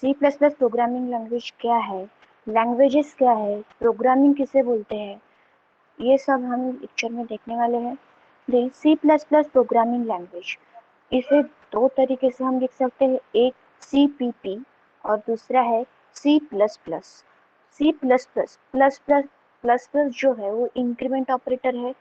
सी plus plus programming language क्या है, languages क्या है, प्रोग्रामिंग किसे बोलते हैं, ये सब हम लेक्चर में देखने वाले हैं। Then C plus plus programming language, इसे दो तरीके से हम लिख सकते हैं, एक CPP और दूसरा है C++। C plus plus plus plus plus plus जो है वो इंक्रीमेंट ऑपरेटर है,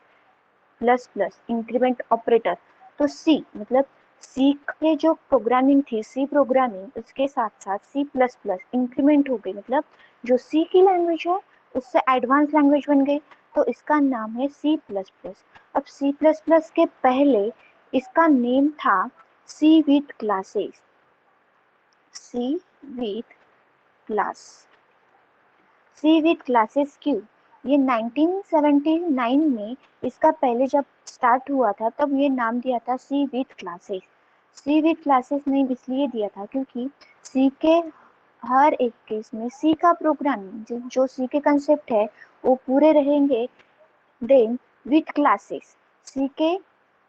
प्लस प्लस इंक्रीमेंट ऑपरेटर। तो सी मतलब सी के जो प्रोग्रामिंग थी, सी प्रोग्रामिंग, उसके साथ साथ सी प्लस प्लस इंक्रीमेंट हो गई, मतलब जो सी की लैंग्वेज है उससे एडवांस लैंग्वेज बन गई, तो इसका नाम है सी प्लस प्लस। अब सी प्लस प्लस के पहले इसका नेम था C with classes, C with class. C with classes क्यों, ये 1979 में इसका पहले जब स्टार्ट हुआ था तब ये नाम दिया था C with classes. C with classes ने इसलिए दिया था क्योंकि सी के हर एक केस में सी का प्रोग्रामिंग जो सी के कंसेप्ट है वो पूरे रहेंगे। देन विथ क्लासेस, सी के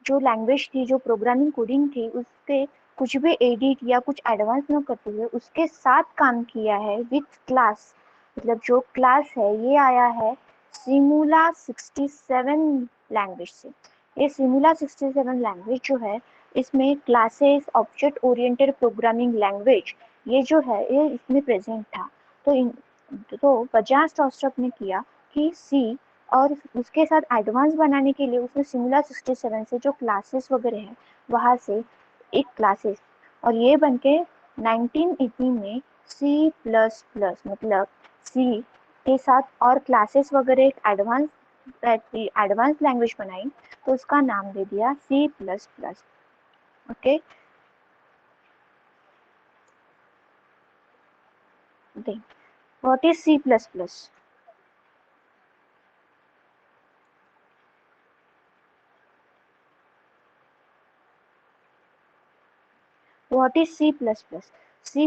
जो लैंग्वेज थी, जो प्रोग्रामिंग कोडिंग थी, उसके कुछ भी एडिट या कुछ एडवांस न करते हुए उसके साथ काम किया है विथ क्लास। मतलब जो क्लास है ये आया है सिमुला 67 लैंग्वेज से। ये सिमुला 67 लैंग्वेज जो है इसमें classes, object oriented programming language, ये जो है ये इसमें प्रेजेंट था। तो बजाज टॉस्टॉप ने किया कि सी और उसके साथ एडवांस बनाने के लिए उसने सिमुला 67 से जो क्लासेस वगैरह है वहां से एक क्लासेस, और ये बनके 1980 में सी प्लस प्लस मतलब सी के साथ और क्लासेस वगैरह एक एडवांस लैंग्वेज बनाई, तो उसका नाम दे दिया C plus plus. Okay, what is C plus plus? What is C++? C++,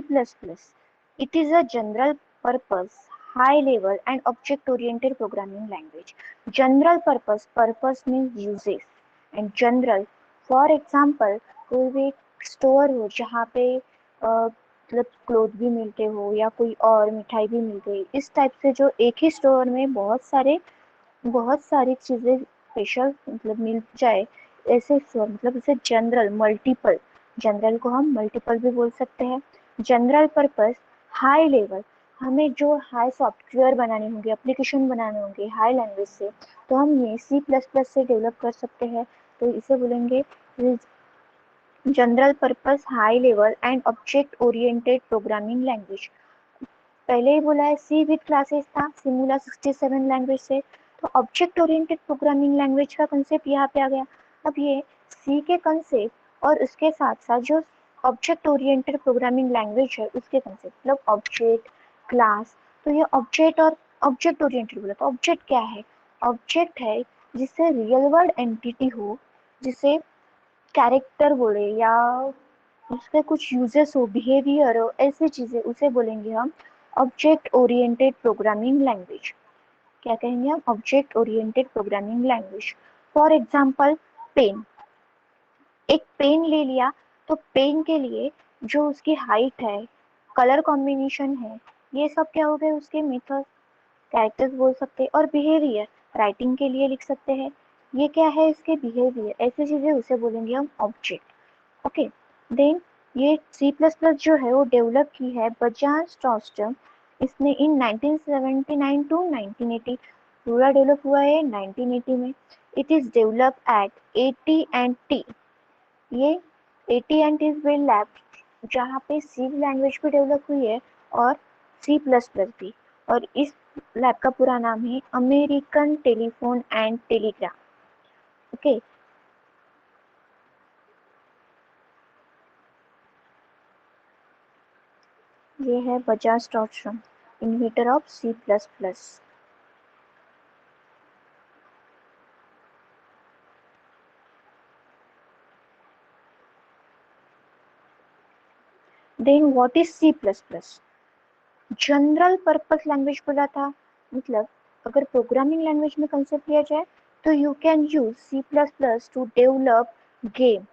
it is a general purpose, high level and object oriented programming language. General purpose, purpose means uses, and general, for example, कोई भी store हो जहाँ पे मतलब cloth भी मिलते हो या कोई और मिठाई भी मिल गई, इस टाइप से जो एक ही स्टोर में बहुत सारी चीजें स्पेशल मतलब मिल जाए, ऐसे मतलब इसे जनरल मल्टीपल, जनरल को हम मल्टीपल भी बोल सकते हैं। जनरल पर्पस, हाई लेवल, हमें जो हाई सॉफ्टवेयर बनाने होंगे, एप्लीकेशन बनाने होंगे हाई लैंग्वेज से, तो हम ये सी प्लस प्लस से डेवलप कर सकते हैं, तो इसे बोलेंगे general purpose high level and object oriented programming language. पहले ही बोला है सी विद क्लासेस था सिमुला 67 लैंग्वेज से, तो ऑब्जेक्ट ओरिएंटेड प्रोग्रामिंग लैंग्वेज का कंसेप्ट यहाँ पे आ गया। अब ये सी के कंसेप्ट और उसके साथ साथ जो ऑब्जेक्ट ओरिएंटेड प्रोग्रामिंग लैंग्वेज है उसके कंसेप्ट मतलब ऑब्जेक्ट, क्लास, तो ये ऑब्जेक्ट और ऑब्जेक्ट ओरिएंटेड बोला, तो ऑब्जेक्ट क्या है? ऑब्जेक्ट है जिससे रियल वर्ल्ड एंटिटी हो, जिसे कैरेक्टर बोले या उसके कुछ यूजेस हो, बिहेवियर हो, ऐसी चीजें, उसे बोलेंगे हम ऑब्जेक्ट ओरिएंटेड प्रोग्रामिंग लैंग्वेज। क्या कहेंगे हम? Object oriented programming language. For example pen, एक पेन ले लिया, तो पेन के लिए जो उसकी हाइट है, कलर कॉम्बिनेशन है, ये सब क्या हो गए उसके मेथड, कैरेक्टर्स बोल सकते हैं, और बिहेवियर राइटिंग के लिए लिख सकते हैं, ये क्या है इसके बिहेवियर, ऐसी चीजें उसे बोलेंगे हम ऑब्जेक्ट। ओके, देन ये सी प्लस प्लस जो है वो डेवलप की है बजाज टॉस्टम, इसने इन 1979 टू 1980, पूरा डेवलप हुआ है 1980 में। It is develop eight AT&T, ये AT&T बिल्ड लैब जहाँ पे सी लैंग्वेज भी डेवलप हुई है और सी प्लस प्लस भी, और इस लैब का पूरा नाम है American telephone and telegraph. Okay, ये है बजाज टॉस्टम, inventor of C plus plus. Then what is C plus plus? General purpose language बोला था, मतलब अगर प्रोग्रामिंग लैंग्वेज में कंसेप्ट लिया जाए तो you can use C++ to develop game,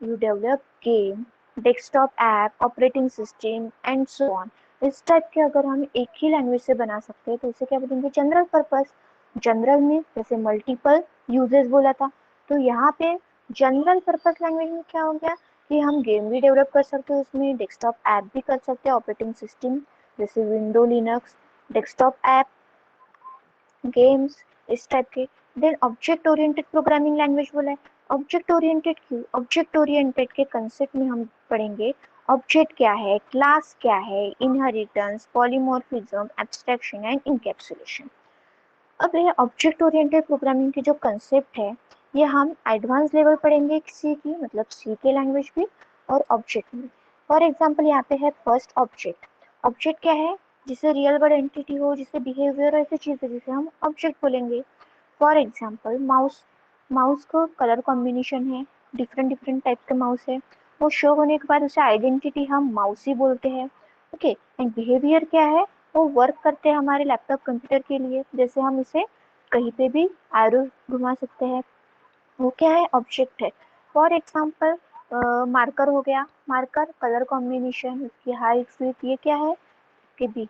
you develop game desktop app, operating system and so on. इस type के अगर हम एक ही लैंग्वेज से बना सकते हैं तो उसे क्या बोलेंगे, जनरल पर्पस। जनरल में जैसे मल्टीपल यूजेस बोला था, तो यहाँ पे जनरल पर्पस लैंग्वेज में क्या हो गया कि हम गेम भी डेवलप कर सकते हैं, उसमें डेस्कटॉप ऐप भी कर सकते हैं, ऑपरेटिंग सिस्टम जैसे window Linux, desktop app, games, इस टाइप के। Then object oriented programming language बोला है। ऑब्जेक्ट ओरिएंटेड क्यों, ऑब्जेक्ट ओरिएंटेड के कंसेप्ट में हम पढ़ेंगे ऑब्जेक्ट क्या है, क्लास क्या है, inheritance, polymorphism, abstraction and encapsulation. अब ये ऑब्जेक्ट ओरिएंटेड प्रोग्रामिंग की जो कंसेप्ट है ये हम एडवांस लेवल पढ़ेंगे सी की, मतलब सी के लैंग्वेज भी और ऑब्जेक्ट में। फॉर एग्जांपल यहाँ पे है फर्स्ट ऑब्जेक्ट। ऑब्जेक्ट क्या है, जिसे रियल वर्ल्ड एंटिटी हो, जिसे बिहेवियर ऐसी चीज है जिसे हम ऑब्जेक्ट बोलेंगे। फॉर एग्जांपल माउस, माउस को कलर कॉम्बिनेशन है, डिफरेंट डिफरेंट टाइप के माउस है, वो शो होने के बाद उसे आइडेंटिटी हम माउस ही बोलते हैं। ओके, एंड बिहेवियर क्या है, वो वर्क करते हैं हमारे लैपटॉप कंप्यूटर के लिए, जैसे हम इसे कहीं पे भी एरो घुमा सकते हैं, वो क्या है, ऑब्जेक्ट है। फॉर एग्जाम्पल मार्कर हो गया, मार्कर कलर कॉम्बिनेशन, उसकी हाइट फिट, ये क्या है कि भी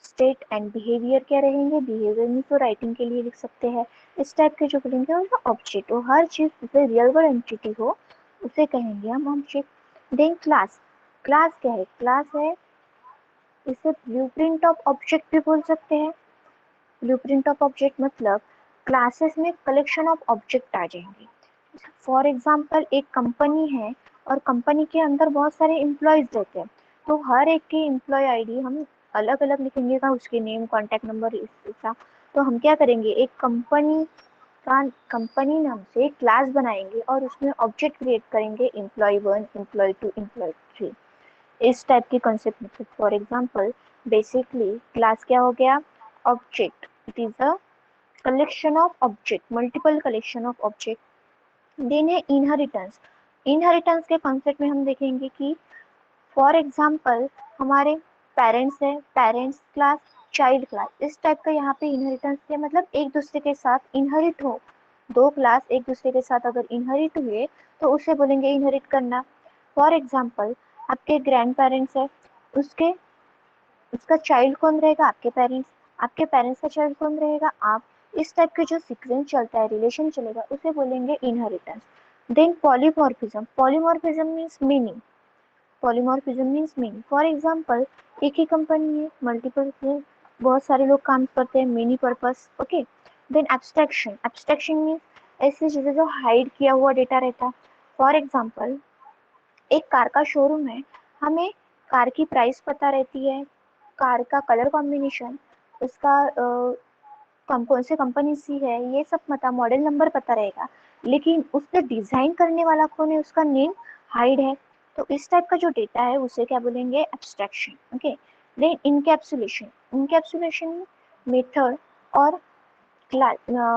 स्टेट एंड बिहेवियर क्या रहेंगे, बिहेवियर में तो राइटिंग के लिए लिख सकते हैं, इस टाइप के जो बोलेंगे उनको ऑब्जेक्ट। और हर चीज जैसे रियल वर्ल्ड एंटिटी हो उसे कहेंगे हम ऑब्जेक्ट। देन क्लास, क्लास क्या है, क्लास है, इसे ब्लूप्रिंट ऑफ ऑब्जेक्ट भी बोल सकते हैं। ब्लूप्रिंट ऑफ ऑब्जेक्ट मतलब क्लासेस में कलेक्शन ऑफ ऑब्जेक्ट आ जाएंगे। फॉर एग्जाम्पल एक कंपनी है और कंपनी के अंदर बहुत सारे एम्प्लॉयज रहते हैं, तो हर एक की एम्प्लॉय आईडी हम अलग अलग लिखेंगे का, उसके नेम कॉन्टैक्ट नंबर ऐसा। तो हम क्या करेंगे, एक कंपनी का कंपनी नाम से एक क्लास बनाएंगे और उसमें ऑब्जेक्ट क्रिएट करेंगे, एम्प्लॉय 1, एम्प्लॉय 2, एम्प्लॉय 3, इस टाइप की कॉन्सेप्ट में। फॉर एग्जाम्पल बेसिकली क्लास क्या हो गया, object, it is a collection of object, multiple collection of object। Then है इनहेरिटेंस। इनहेरिटेंस के कॉन्सेप्ट में हम देखेंगे कि फॉर एग्जांपल हमारे पेरेंट्स है, पेरेंट्स क्लास, चाइल्ड क्लास, इस टाइप का यहाँ पे इनहेरिटेंस है, मतलब एक दूसरे के साथ इनहेरिट हो, दो क्लास एक दूसरे के साथ अगर इनहेरिट हुए तो उसे बोलेंगे इनहेरिट करना। फॉर एग्जांपल आपके ग्रैंड पेरेंट्स है, उसके उसका चाइल्ड कौन रहेगा, आपके पेरेंट्स, आपके पेरेंट्स का चाइल्ड कौन रहेगा, आप। इस टाइप के जो सीक्वेंस चलता है, रिलेशन चलेगा, उसे बोलेंगे inheritance. Then polymorphism, polymorphism means meaning, polymorphism means meaning. For example एक ही कंपनी है, मल्टीपल में बहुत सारे लोग काम करते हैं, many purpose. Okay, then abstraction, abstraction means ऐसी चीजें जो हाइड किया हुआ डेटा रहता है। फॉर एग्जांपल एक कार का शोरूम है, हमें कार की प्राइस पता रहती है, कार का कलर कॉम्बिनेशन, उसका कौन से कंपनी सी है, ये सब पता, मॉडल नंबर पता रहेगा, लेकिन उससे डिजाइन करने वाला कौन है, उसका नेम हाइड है। तो इस टाइप का जो डेटा है उसे क्या बोलेंगे, abstraction. Okay, then encapsulation, encapsulation method और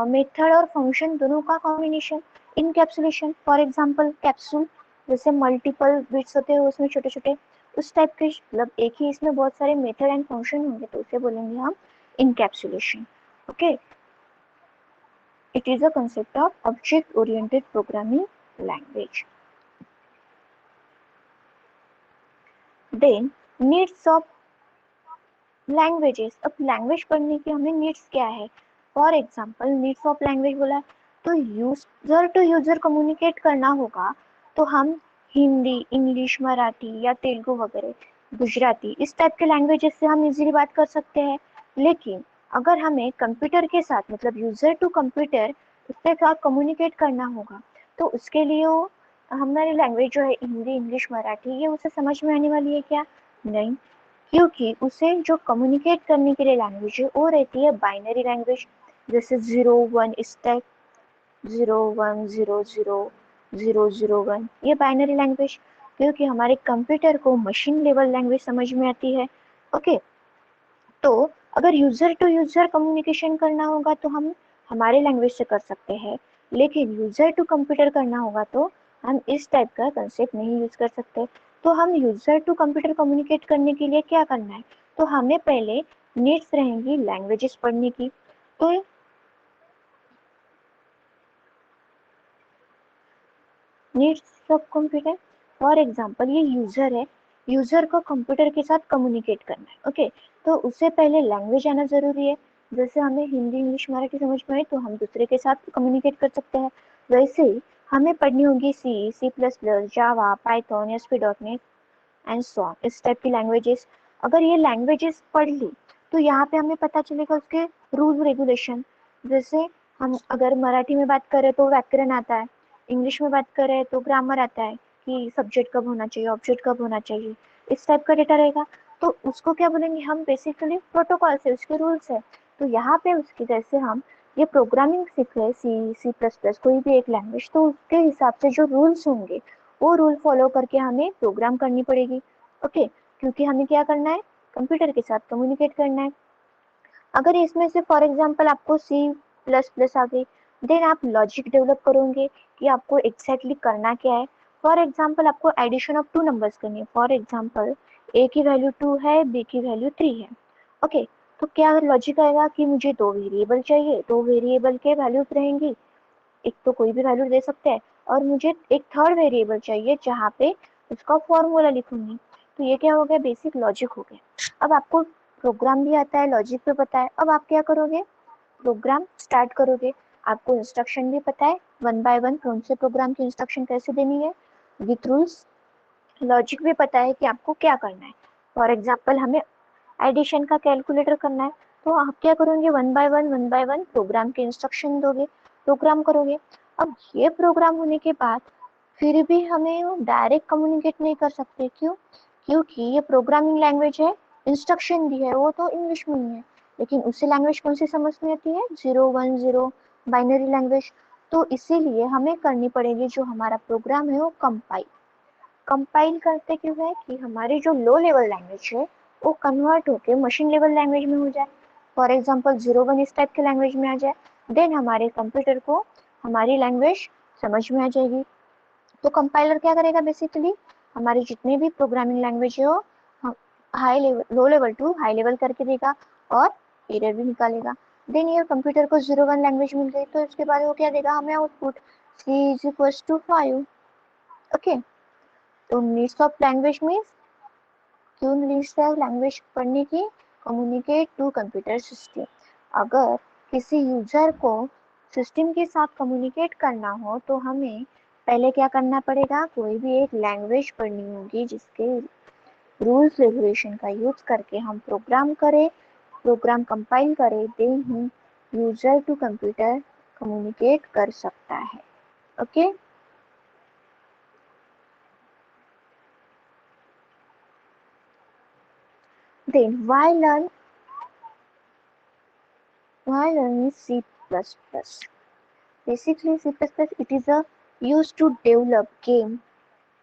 मेथड और फंक्शन दोनों का combination, encapsulation. For example capsule, जैसे मल्टीपल बिट्स होते हैं उसमें छोटे छोटे, उस टाइप के, मतलब एक ही इसमें बहुत सारे मेथड एंड फंक्शन होंगे तो उसे बोलेंगे हम encapsulation. Okay, it is a concept of object oriented programming language। then needs of languages, अब लैंग्वेज पढ़ने की हमें नीड्स क्या है। For example needs of language बोला तो यूजर टू यूजर कम्युनिकेट करना होगा, तो हम हिंदी, इंग्लिश, मराठी या तेलुगु वगैरह, गुजराती, इस टाइप के लैंग्वेजेस से हम इजीली बात कर सकते हैं। लेकिन अगर हमें कंप्यूटर के साथ, मतलब यूजर टू कंप्यूटर, उसके साथ कम्युनिकेट करना होगा तो उसके लिए वो हमारी लैंग्वेज जो है हिंदी, इंग्लिश, मराठी, ये उसे समझ में आने वाली है क्या, नहीं, क्योंकि उसे जो कम्युनिकेट करने के लिए लैंग्वेज है वो रहती है बाइनरी लैंग्वेज, जैसे 0 1 स्टैक, 0 1 0 0 0 0 1, ये बाइनरी लैंग्वेज, क्योंकि हमारे कंप्यूटर को मशीन लेवल लैंग्वेज समझ में आती है। ओके, तो अगर यूजर टू यूजर कम्युनिकेशन करना होगा तो हम हमारे लैंग्वेज से कर सकते हैं, लेकिन यूजर टू कंप्यूटर करना होगा तो हम इस टाइप का कंसेप्ट नहीं यूज कर सकते। तो हम यूजर टू कंप्यूटर कम्युनिकेट करने के लिए क्या करना है, तो हमें पहले नीड्स रहेंगी लैंग्वेजेस पढ़ने की। तो needs of computer, for example ये यूजर है, यूजर को कंप्यूटर के साथ कम्युनिकेट करना है, ओके। तो उससे पहले लैंग्वेज आना जरूरी है। जैसे हमें हिंदी इंग्लिश मराठी समझ में आई तो हम दूसरे के साथ कम्युनिकेट कर सकते हैं। वैसे ही हमें पढ़नी होगी C, C plus plus, Java, Python, ASP dot NET and so on, इस टाइप की लैंग्वेजेस। अगर ये लैंग्वेजेस पढ़ ली तो यहाँ पे हमें पता चलेगा उसके रूल रेगुलेशन। जैसे हम अगर मराठी में बात करें तो व्याकरण आता है, इंग्लिश में बात करें तो ग्रामर आता है कि सब्जेक्ट कब होना चाहिए, ऑब्जेक्ट कब होना चाहिए, इस टाइप का डेटा रहेगा। तो उसको क्या बोलेंगे हम, बेसिकली प्रोटोकॉल से उसके रूल्स है। तो यहाँ पे उसकी जैसे हम ये प्रोग्रामिंग सीख रहे सी, सी प्लस प्लस, कोई भी एक लैंग्वेज, तो उसके हिसाब से जो रूल्स होंगे वो रूल फॉलो करके हमें प्रोग्राम करनी पड़ेगी, ओके। क्योंकि हमें क्या करना है, कंप्यूटर के साथ कम्युनिकेट करना है। अगर इसमें से फॉर एग्जांपल आपको सी प्लस प्लस आ गई, देन आप लॉजिक डेवलप करोगे कि आपको एग्जैक्टली करना क्या है। फॉर एग्जांपल आपको एडिशन ऑफ टू नंबर्स करनी है, फॉर एग्जांपल ए की वैल्यू 2 है, बी की वैल्यू 3 है, ओके। तो क्या लॉजिक आएगा कि मुझे दो वेरिएबल चाहिए, दो वेरिएबल के वैल्यूज रहेंगी, एक तो कोई भी वैल्यू दे सकते हैं, और मुझे एक थर्ड वेरिएबल चाहिए जहाँ पे उसका फॉर्मूला लिखूंगी। तो ये क्या हो गया, बेसिक लॉजिक हो गया। अब आपको प्रोग्राम भी आता है, लॉजिक भी पता है, अब आप क्या करोगे, प्रोग्राम स्टार्ट करोगे। आपको इंस्ट्रक्शन भी पता है वन बाय वन कौन से प्रोग्राम की इंस्ट्रक्शन कैसे देनी है, विथ रूल्स। लॉजिक भी पता है कि आपको क्या करना है। फॉर एग्जाम्पल हमें एडिशन का कैलकुलेटर करना है, तो आप क्या करोगे, वन बाय वन प्रोग्राम के इंस्ट्रक्शन दोगे, प्रोग्राम करोगे। अब ये प्रोग्राम होने के बाद फिर भी हमें डायरेक्ट कम्युनिकेट नहीं कर सकते, क्यों, क्योंकि ये प्रोग्रामिंग लैंग्वेज है, इंस्ट्रक्शन दी है वो तो इंग्लिश में ही है, लेकिन उसे लैंग्वेज कौन सी समझ में आती है, 0 1 0 बाइनरी लैंग्वेज। तो इसीलिए हमें करनी पड़ेगी जो हमारा प्रोग्राम है वो कंपाइल। कंपाइल करते क्यों है कि हमारी जो लो लेवल लैंग्वेज है वो कन्वर्ट होके मशीन लेवल लैंग्वेज में हो जाए। फॉर एग्जाम्पल 0 1 इस टाइप के लैंग्वेज में आ जाए, देन हमारे कंप्यूटर को हमारी लैंग्वेज समझ में आ जाएगी। तो कंपाइलर क्या करेगा, बेसिकली हमारी जितने भी प्रोग्रामिंग लैंग्वेज है वो high level, low level to high level करके देगा और एरर भी निकालेगा। देन ये कंप्यूटर को 0 1 लैंग्वेज मिल गई तो इसके बाद वो क्या देगा हमें, output C is equals to 5, okay. तो नीड्स ऑफ लैंग्वेज मीन्स, क्यों नीड्स है लैंग्वेज पढ़ने की, कम्युनिकेट टू कंप्यूटर सिस्टम। अगर किसी यूजर को सिस्टम के साथ कम्युनिकेट करना हो तो हमें पहले क्या करना पड़ेगा, कोई भी एक लैंग्वेज पढ़नी होगी जिसके रूल्स रेगुलेशन का यूज करके हम प्रोग्राम करें, प्रोग्राम कंपाइल करें, देन ही यूजर टू कंप्यूटर कम्युनिकेट कर सकता है, okay. Then why learning C++? Basically, C++ it is a used to develop game,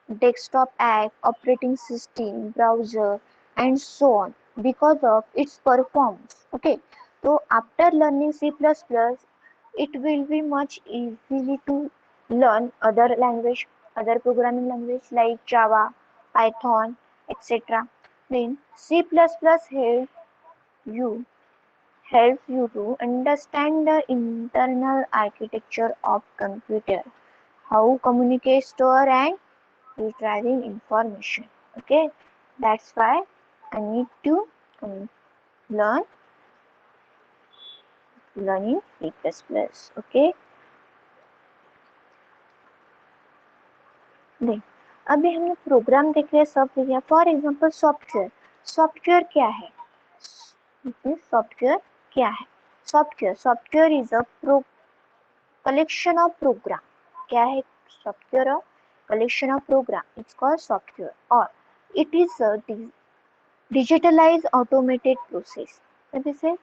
desktop app, operating system, browser, and so on because of its performance. Okay, so after learning C++, it will be much easily to learn other language, other programming language like Java, Python, etc. Then C++ you helps you to understand the internal architecture of computer, how communicate, store and retrieving information. Okay, that's why I need to learn learning C++. Okay, देख अभी हमने programme देख लिया, सब देख लिया। For example software, software क्या है, सॉफ्टवेयर क्या है, software is a collection of program, क्या है software, of collection of program, it's called software, or it is a digitalized automated process। अब इसे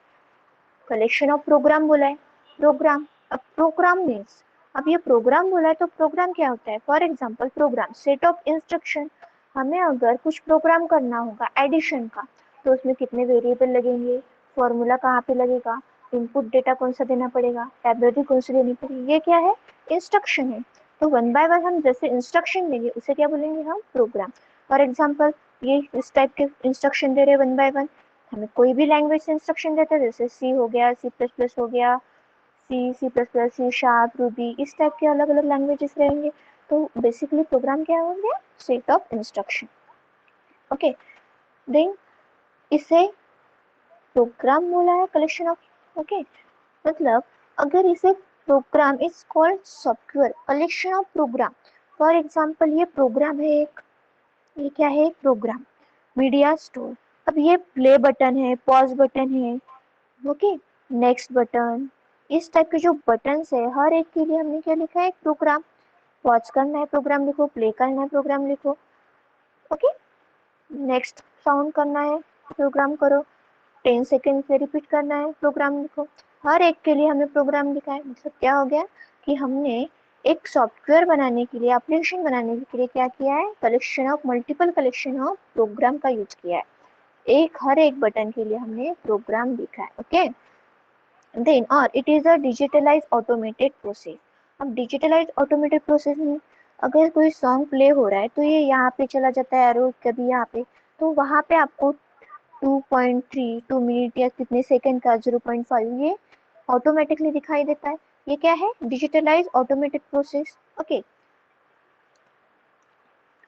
collection of program बोला है, प्रोग्राम, अब प्रोग्राम मीन्स, अब ये प्रोग्राम बोला है तो प्रोग्राम क्या होता है, for example program set of instruction. हमें अगर कुछ प्रोग्राम करना होगा एडिशन का तो उसमें कितने वेरिएबल लगेंगे, फॉर्मूला कहाँ पे लगेगा, इनपुट डेटा कौन सा देना पड़ेगा, लाइब्रेरी कौन सी देनी पड़ेगी, ये क्या है, इंस्ट्रक्शन है। तो वन बाय वन हम जैसे इंस्ट्रक्शन देंगे उसे क्या बोलेंगे हम, प्रोग्राम। फॉर एग्जाम्पल ये इस टाइप के इंस्ट्रक्शन दे रहे वन बाय वन, हमें कोई भी लैंग्वेज से इंस्ट्रक्शन देते हैं, जैसे सी हो गया, सी प्लस प्लस हो गया, C, C plus plus, C sharp, Ruby, इस टाइप के अलग अलग लैंग्वेजेस रहेंगे। तो बेसिकली प्रोग्राम क्या होंगे, set of instruction. Okay, then इसे प्रोग्राम बोला है, कलेक्शन ऑफ, ओके, मतलब अगर इसे program is called software collection of program. For example ये प्रोग्राम है एक, ये क्या है, प्रोग्राम मीडिया स्टोर। अब ये प्ले बटन है, पॉज बटन है, ओके, नेक्स्ट बटन, इस टाइप के जो बटन्स है हर एक के लिए हमने क्या लिखा है, प्रोग्राम। पॉज करना है प्रोग्राम लिखो, प्ले करना है प्रोग्राम लिखो, ओके, नेक्स्ट साउंड करना है प्रोग्राम करो, 10 सेकेंड से रिपीट करना है प्रोग्राम लिखो। हर एक के लिए हमने प्रोग्राम लिखा है। मतलब क्या हो गया कि हमने एक सॉफ्टवेयर बनाने के लिए, एप्लीकेशन बनाने के लिए क्या किया है, collection of, multiple collection of program का यूज किया है। एक हर एक बटन के लिए हमने प्रोग्राम लिखा है। ओके, देन और it is a digitalise automated process. अब डिजिटलाइज ऑटोमेटेड प्रोसेस में अगर कोई सॉन्ग प्ले हो रहा है तो ये यहाँ पे चला जाता है एरो, कभी यहाँ पे, तो वहां पे आपको 2.3 2 मिनट या कितने सेकंड का 0.5 ये ऑटोमेटिकली दिखाई देता है। ये क्या है, डिजिटलाइज ऑटोमेटेड प्रोसेस। ओके,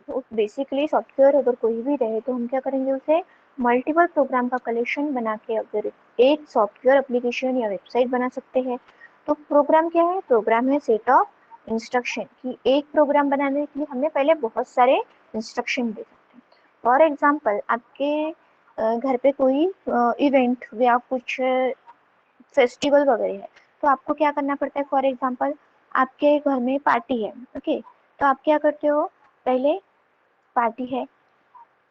तो बेसिकली सॉफ्टवेयर अगर कोई भी रहे तो हम क्या करेंगे, उसे मल्टीपल प्रोग्राम का कलेक्शन बना के अगर एक सॉफ्टवेयर एप्लीकेशन या वेबसाइट बना सकते हैं। तो प्रोग्राम क्या है, प्रोग्राम है सेट ऑफ इंस्ट्रक्शन, कि एक प्रोग्राम बनाने के लिए हमें पहले बहुत सारे इंस्ट्रक्शन दे सकते हैं। फॉर एग्जाम्पल आपके घर पे कोई इवेंट या कुछ फेस्टिवल वगैरह है, तो आपको क्या करना पड़ता है, फॉर एग्जाम्पल आपके घर में पार्टी है, ओके, तो आप क्या करते हो, पहले पार्टी है,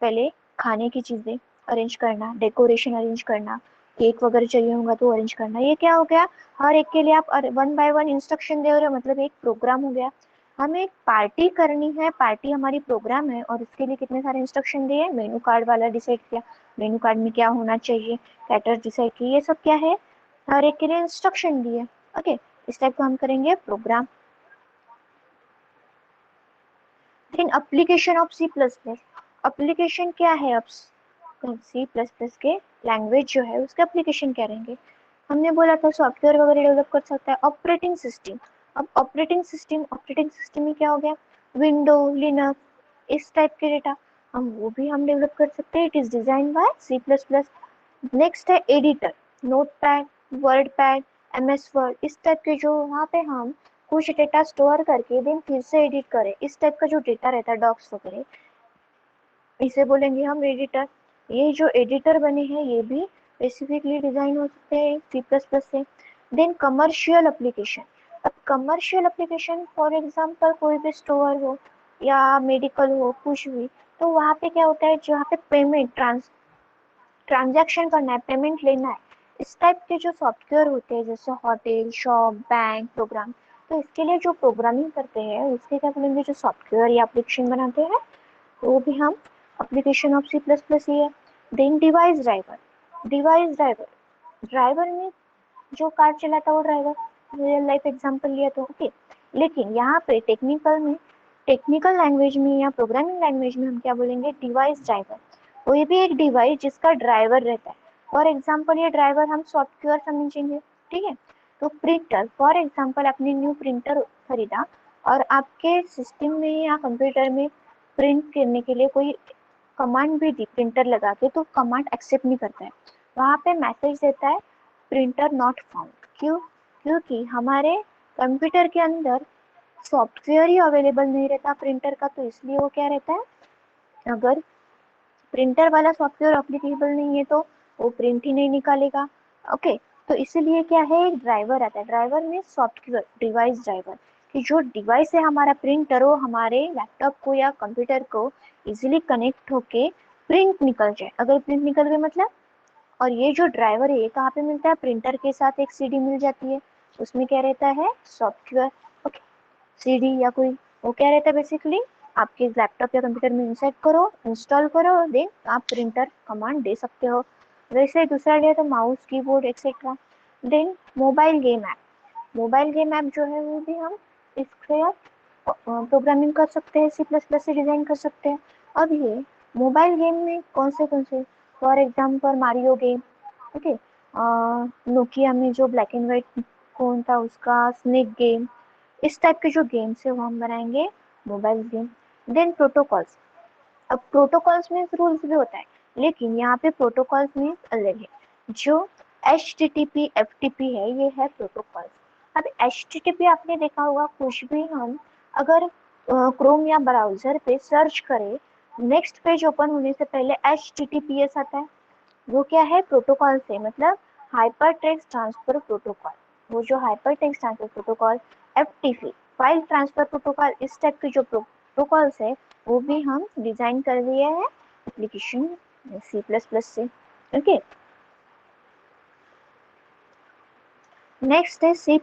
पहले खाने की चीजें अरेंज करना, डेकोरेशन अरेंज करना, केक वगैरह चाहिए होगा तो अरेंज करना। ये क्या हो गया, हर एक के लिए आप वन बाय वन इंस्ट्रक्शन दे रहे हो, मतलब एक प्रोग्राम हो गया। हमें एक पार्टी करनी है, पार्टी हमारी प्रोग्राम है, और इसके लिए कितने सारे इंस्ट्रक्शन दिए, मेनू कार्ड वाला डिसाइड किया, मेनू कार्ड में क्या होना चाहिए, कैटर डिसाइड किया, ये सब क्या है, हर एक के लिए इंस्ट्रक्शन दिए। ओके, इस टाइप को हम करेंगे program. Then application of C plus plus. Application क्या है, अब सी प्लस प्लस के लैंग्वेज जो है उसके एप्लीकेशन क्या रहेंगे। हमने बोला था सॉफ्टवेयर वगैरह डेवलप कर सकता है। ऑपरेटिंग सिस्टम, अब ऑपरेटिंग सिस्टम में क्या हो गया, विंडो, लिनक्स, इस टाइप के डेटा हम वो भी हम डेवलप कर सकते हैं। It is design by C plus plus. Next है editor, notepad, word pad, MS Word, इस टाइप के जो वहाँ पे हम कुछ डेटा स्टोर करके देन फिर से एडिट करें, इस टाइप का जो डेटा रहता है डॉक्स वगैरह, इसे बोलेंगे हम एडिटर। ये जो एडिटर बने हैं ये भी स्पेसिफिकली डिजाइन हो सकते हैं सी प्लस प्लस से। देन कमर्शियल एप्लीकेशन, अब कमर्शियल एप्लीकेशन फॉर एग्जांपल कोई भी स्टोर हो या मेडिकल हो कुछ भी, तो वहाँ पे क्या होता है, जहाँ पे पेमेंट ट्रांजैक्शन करना है, पेमेंट लेना है, इस टाइप के जो सॉफ्टवेयर होते हैं जैसे होटल, शॉप, बैंक, प्रोग्राम, तो इसके लिए जो प्रोग्रामिंग करते हैं उसके क्या बोलेंगे, जो सॉफ्टवेयर या एप्लीकेशन बनाते हैं वो भी हम application of C plus plus ही है। Then device driver, device driver, driver में जो कार चलाता है वो ड्राइवर, रियल लाइफ एग्जांपल लिया तो ओके। लेकिन यहाँ पे टेक्निकल लैंग्वेज में या प्रोग्रामिंग लैंग्वेज में हम क्या बोलेंगे, डिवाइस ड्राइवर, कोई भी एक डिवाइस जिसका ड्राइवर रहता है। फॉर एग्जाम्पल ये ड्राइवर हम सॉफ्टवेयर समझेंगे, ठीक है। तो प्रिंटर, फॉर एग्जाम्पल आपने न्यू प्रिंटर खरीदा और आपके सिस्टम में या कंप्यूटर में प्रिंट करने के लिए कोई कमांड भी दी प्रिंटर लगा के, तो कमांड एक्सेप्ट नहीं करता है, वहाँ पे मैसेज देता है प्रिंटर नॉट फाउंड। क्यों, क्योंकि हमारे कंप्यूटर के अंदर सॉफ्टवेयर ही अवेलेबल नहीं रहता प्रिंटर का, तो इसलिए वो क्या रहता है, अगर प्रिंटर वाला सॉफ्टवेयर अप्लीकेबल नहीं है तो वो प्रिंट ही नहीं निकालेगा। ओके, तो इसीलिए क्या है, एक ड्राइवर आता है, ड्राइवर में सॉफ्टवेयर, डिवाइस ड्राइवर, कि जो डिवाइस है हमारा प्रिंटर हो हमारे लैपटॉप को या कंप्यूटर को इजीली कनेक्ट होके प्रिंट निकल जाए। अगर प्रिंट निकल गए मतलब, और ये जो ड्राइवर है ये कहाँ पे मिलता है, प्रिंटर के साथ एक सीडी मिल जाती है, उसमें क्या रहता है, सॉफ्टवेयर। ओके, सीडी या कोई, वो क्या रहता है बेसिकली, आपके लैपटॉप या कंप्यूटर में इंसर्ट करो, इंस्टॉल करो, देन आप प्रिंटर कमांड दे सकते हो। वैसे दूसरा लिया तो mouse, keyboard etcetera. Then mobile game app, mobile game app जो है वो भी हम इससे प्रोग्रामिंग कर सकते हैं, सी प्लस प्लस से डिजाइन कर सकते हैं। अब ये मोबाइल गेम में कौन से, for example Mario game, okay, Nokia में जो ब्लैक एंड व्हाइट फोन था उसका स्नेक गेम, इस टाइप के जो गेम्स है वो हम बनाएंगे मोबाइल गेम। Then protocols. अब प्रोटोकॉल्स में रूल्स भी होता है, लेकिन यहाँ पे प्रोटोकॉल्स में अलग है। जो HTTP FTP है, ये है प्रोटोकॉल्स। अब HTTP आपने देखा होगा, कुछ भी हम अगर क्रोम या ब्राउजर पे सर्च करें, नेक्स्ट पेज ओपन होने से पहले HTTPS आता है। वो क्या है? प्रोटोकॉल से, मतलब हाइपर टेक्स्ट ट्रांसफर प्रोटोकॉल। वो जो hyper text transfer protocol, FTP file transfer protocol, इस टाइप के जो प्रोटोकॉल्स है वो भी हम डिजाइन कर दिए हैं एप्लीकेशन C++ से। ओके, नेक्स्ट है C++।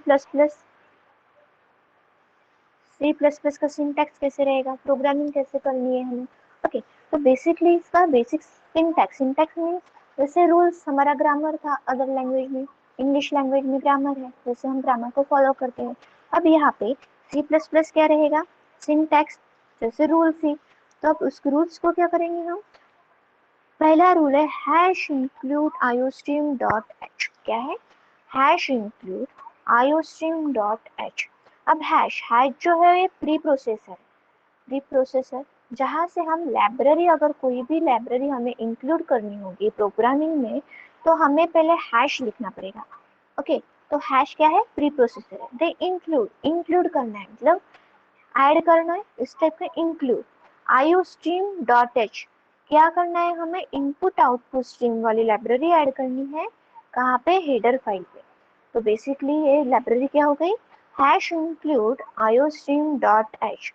C++ का सिंटैक्स कैसे रहेगा, प्रोग्रामिंग कैसे करनी है हमें। ओके, तो बेसिकली इसका बेसिक सिंटैक्स मीन्स जैसे रूल्स हमारा ग्रामर था अदर लैंग्वेज में, इंग्लिश लैंग्वेज में ग्रामर है, जैसे हम ग्रामर को फॉलो करते हैं। अब यहाँ पे C++ क्या रहेगा? सिंटैक्स जैसे रूल थी, तो अब उस रूल्स को क्या करेंगे हम? पहला रूल है #include iostream.h। क्या है? #include iostream.h। अब हैश जो है ये प्री प्रोसेसर जहाँ से हम लाइब्रेरी, अगर कोई भी लाइब्रेरी हमें इंक्लूड करनी होगी प्रोग्रामिंग में, तो हमें पहले हैश लिखना पड़ेगा। ओके, तो हैश क्या है? प्री प्रोसेसर है। दे इंक्लूड करना है, मतलब ऐड करना है, इस टाइप का इंक्लूड। iostream.h क्या करना है हमें? इनपुट आउटपुट स्ट्रीम वाली लाइब्रेरी ऐड करनी है। कहाँ पे? हेडर फाइल पे। तो बेसिकली ये लाइब्रेरी क्या हो गई? #include iostream.h।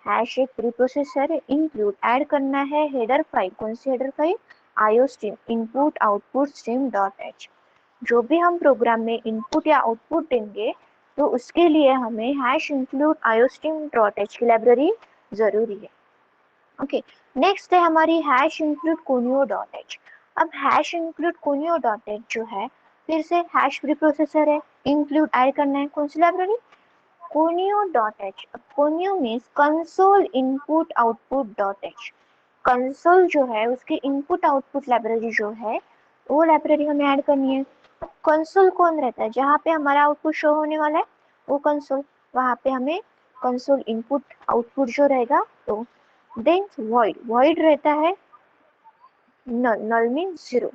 हैश एक प्री प्रोसेसर है, इंक्लूड ऐड करना है हेडर फाइल। कौन सी header file? iostream input output stream.h। जो भी हम प्रोग्राम में इनपुट या आउटपुट देंगे, तो उसके लिए हमें #include iostream.h की लाइब्रेरी जरूरी है। ओके, नेक्स्ट है हमारी #include conio.h। अब #include conio.h जो है, फिर से हैश प्री प्रोसेसर है, इंक्लूड ऐड करना है कौन सी library? conio.h। conio means console input output .h। Console जो है उसकी इनपुट आउटपुट लाइब्रेरी जो है, वो लाइब्रेरी हमें ऐड करनी है। कंसोल कौन रहता है? जहाँ पे हमारा आउटपुट शो होने वाला है वो कंसोल, वहाँ पे हमें कंसोल इनपुट आउटपुट जो रहेगा। तो देन वॉइड रहता है नल मीन्स जीरो।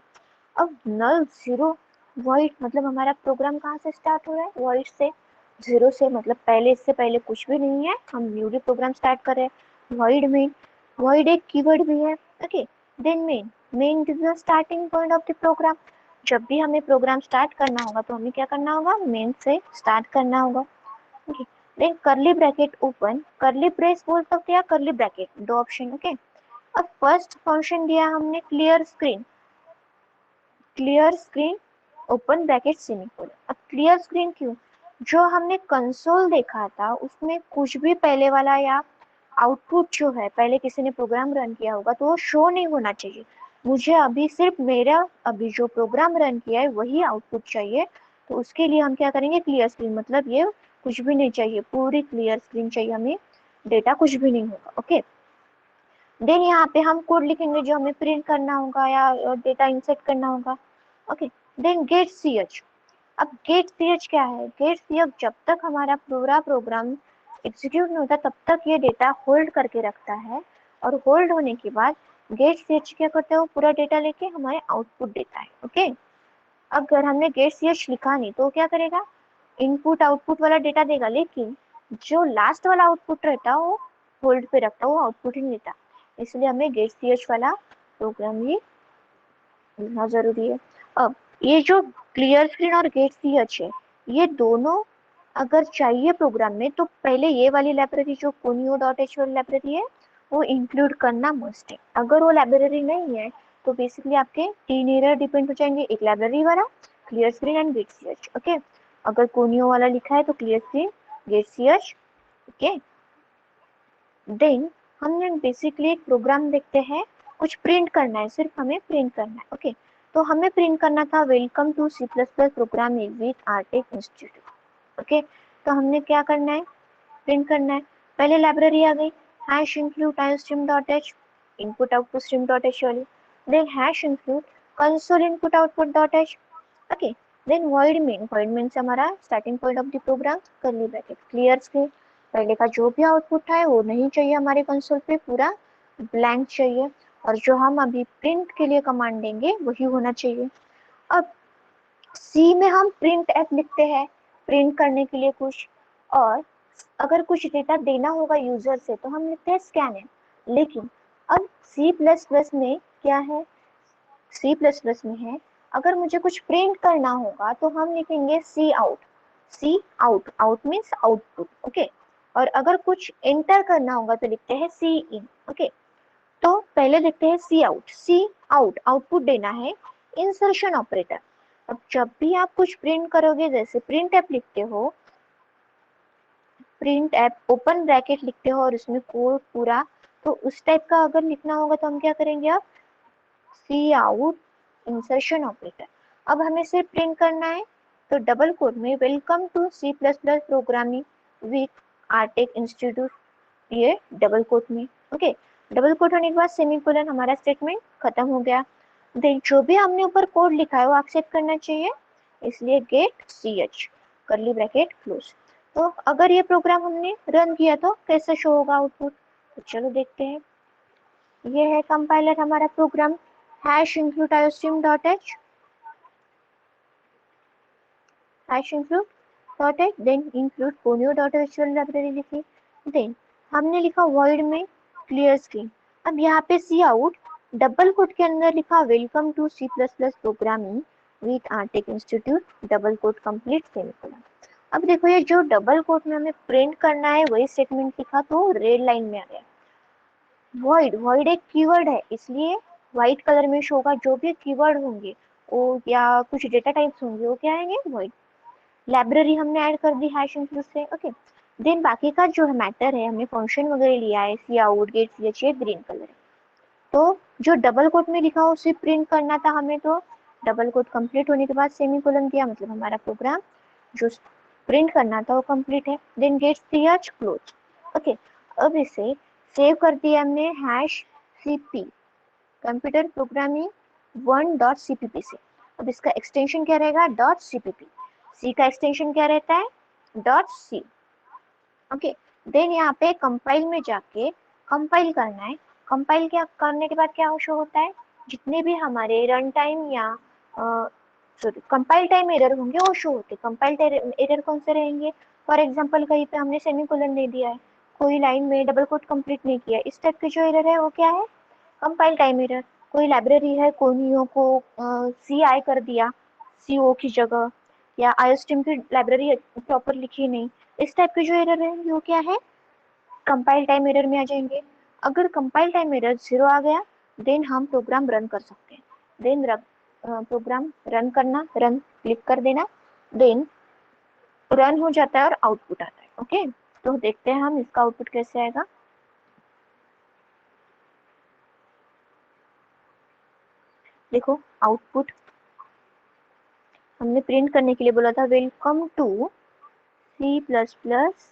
अब नल जीरो वॉइड मतलब हमारा प्रोग्राम कहाँ से स्टार्ट हो रहा है? वॉइड से, जीरो से, मतलब पहले, इससे पहले कुछ भी नहीं है, हम न्यूली प्रोग्राम स्टार्ट कर रहे हैं। वॉइड एक कीवर्ड भी है। Okay, then main is the starting point of the program. जब भी हमें प्रोग्राम स्टार्ट करना होगा तो हमें क्या करना होगा? मेन से स्टार्ट करना होगा। Okay, then curly bracket open, curly brace बोल सकते हैं, करली ब्रैकेट, दो ऑप्शन। ओके, अब फर्स्ट फंक्शन दिया हमने clear screen open bracket semicolon. अब क्लियर स्क्रीन क्यों? जो हमने कंसोल देखा था उसमें कुछ भी पहले वाला या आउटपुट जो है, पहले किसी ने प्रोग्राम रन किया होगा तो वो शो नहीं होना चाहिए। मुझे अभी सिर्फ मेरा अभी जो प्रोग्राम रन किया है वही आउटपुट चाहिए। तो उसके लिए हम क्या करेंगे? क्लियर स्क्रीन, मतलब ये कुछ भी नहीं चाहिए, पूरी क्लियर स्क्रीन चाहिए हमें, डेटा कुछ भी नहीं होगा। ओके, देन यहाँ पे हम कोड लिखेंगे जो हमें प्रिंट करना होगा या डेटा इंसर्ट करना होगा। Okay, then get ch। अब गेट ch क्या है? गेट ch जब तक हमारा पूरा प्रोग्राम एग्जीक्यूट नहीं होता तब तक ये डेटा होल्ड करके रखता है, और होल्ड होने के बाद गेट ch क्या करता है? वो पूरा डेटा लेके हमारे आउटपुट देता है। ओके, अगर हमने गेट ch लिखा नहीं तो क्या करेगा? इनपुट आउटपुट वाला डेटा देगा, लेकिन जो लास्ट वाला आउटपुट रहता है वो होल्ड पे रखता है, वो आउटपुट ही नहीं देता। इसलिए हमें गेट ch वाला प्रोग्राम ही लिखना जरूरी है। अब ये जो क्लियर स्क्रीन और गेट ch है, ये दोनों अगर चाहिए प्रोग्राम में तो पहले ये वाली लाइब्रेरी जो conio.h वाली लाइब्रेरी है वो इंक्लूड करना मस्ट है। अगर वो लाइब्रेरी नहीं है तो बेसिकली आपके तीन एरर डिपेंड हो जाएंगे, एक लाइब्रेरी वाला, clear screen and get ch। Okay, अगर conio वाला लिखा है तो clear screen, get ch। Okay, then हमने बेसिकली एक प्रोग्राम देखते हैं, कुछ प्रिंट करना है, सिर्फ हमें प्रिंट करना है। ओके, तो हमें प्रिंट करना था welcome to C++ programming with Artech institute. Okay, तो हमने क्या करना है? प्रिंट करना है। पहले लाइब्रेरी आ गई #include iostream.h, input output stream.h वाली। Then #include console input output.h। Okay, then void main से हमारा starting point of the program, curly bracket, clear screen पहले का जो भी आउटपुट है वो नहीं चाहिए हमारे कंसोल पे, पूरा ब्लैंक चाहिए, और जो हम अभी प्रिंट के लिए कमांड देंगे वही होना चाहिए। अब सी में हम प्रिंट एफ लिखते हैं प्रिंट करने के लिए कुछ, और अगर कुछ डेटा देना होगा यूजर से तो हम लिखते हैं स्कैन एफ। लेकिन अब सी प्लस प्लस में क्या है, सी प्लस प्लस में है अगर मुझे कुछ प्रिंट करना होगा तो हम लिखेंगे C out. C out, out means output, okay. और अगर कुछ एंटर करना होगा तो लिखते हैं सी इन, ओके। तो पहले लिखते हैं सी आउट, सी आउट आउटपुट देना है, इंसर्शन ऑपरेटर। अब जब भी आप कुछ प्रिंट करोगे, जैसे प्रिंट ऐप लिखते हो, प्रिंट ऐप ओपन ब्रैकेट लिखते हो और उसमें कोड पूरा, तो उस टाइप का अगर लिखना होगा तो हम क्या करेंगे, आप सी आउट इंसर्शन ऑपरेटर। अब हमें सिर्फ प्रिंट करना है तो डबल कोट में welcome to C plus plus programming with Artech institute, ये डबल कोट में, ओके। डबल कोट होने के बाद सेमीकोलन, हमारा स्टेटमेंट खत्म हो गया। देन जो भी हमने ऊपर कोड लिखा है वो एक्सेप्ट करना चाहिए, इसलिए get C H curly bracket close. तो अगर ये प्रोग्राम हमने रन किया तो कैसे शो होगा आउटपुट, तो चलो देखते हैं। ये है कंपाइलर हमारा program, hash include iostream.h, hash include .h, then include conio.html library लिखी, then हमने लिखा void में clear screen। अब यहाँ पे सी आउट डबल कोट के अंदर लिखा welcome to C plus plus programming with Artech institute double quote complete semicolon. अब देखो ये जो डबल कोट में हमें प्रिंट करना है वही स्टेटमेंट लिखा तो रेड लाइन में आ गया। void, void एक कीवर्ड है इसलिए व्हाइट कलर में शो होगा, जो भी कीवर्ड होंगे वो या कुछ डेटा टाइप्स होंगे वो क्या आएंगे, void। लाइब्रेरी हमने ऐड कर दी हैश इंक्लूड से, ओके। देन बाकी का जो मैटर है, हमने फंक्शन वगैरह लिया है, सी आउट गेट सी एच, ये ग्रीन कलर है। तो जो डबल कोट में लिखा हो उसे प्रिंट करना था हमें, तो डबल कोट कंप्लीट होने के बाद सेमीकोलन किया, मतलब हमारा प्रोग्राम जो प्रिंट करना था वो कंप्लीट है। देन गेट सी एच क्लोज, ओके। अब इसे सेव कर दिया हमने hash CP computer programming 1.cpp से। अब इसका एक्सटेंशन क्या रहेगा, .cpp। सी का एक्सटेंशन क्या रहता है, .c, ओके। देन यहाँ पे कंपाइल में जाके कंपाइल करना है। कंपाइल क्या करने के बाद क्या शो होता है, जितने भी हमारे रन टाइम या सॉरी कंपाइल टाइम एरर होंगे वो शो होते हैं। कंपाइल एरर कौन से रहेंगे, फॉर एग्जांपल कहीं पे हमने सेमीकोलन दे दिया है, कोई लाइन में डबल कोट कंप्लीट नहीं किया, इस टाइप के जो एरर है वो क्या है, कंपाइल टाइम एरर। कोई लाइब्रेरी है कोनियो को सी आई कर दिया सी ओ की जगह, या आईओस्ट्रीम की लाइब्रेरी प्रॉपर लिखी नहीं, इस टाइप के जो एरर है वो क्या है, कंपाइल टाइम एरर में आ जाएंगे। अगर कंपाइल टाइम एरर 0 आ गया देन हम प्रोग्राम रन कर सकते हैं। देन प्रोग्राम रन करना, रन क्लिक कर देना, देन रन हो जाता है और आउटपुट आता है, ओके। तो देखते हैं हम इसका आउटपुट कैसे आएगा। देखो आउटपुट हमने प्रिंट करने के लिए बोला था welcome to C plus plus,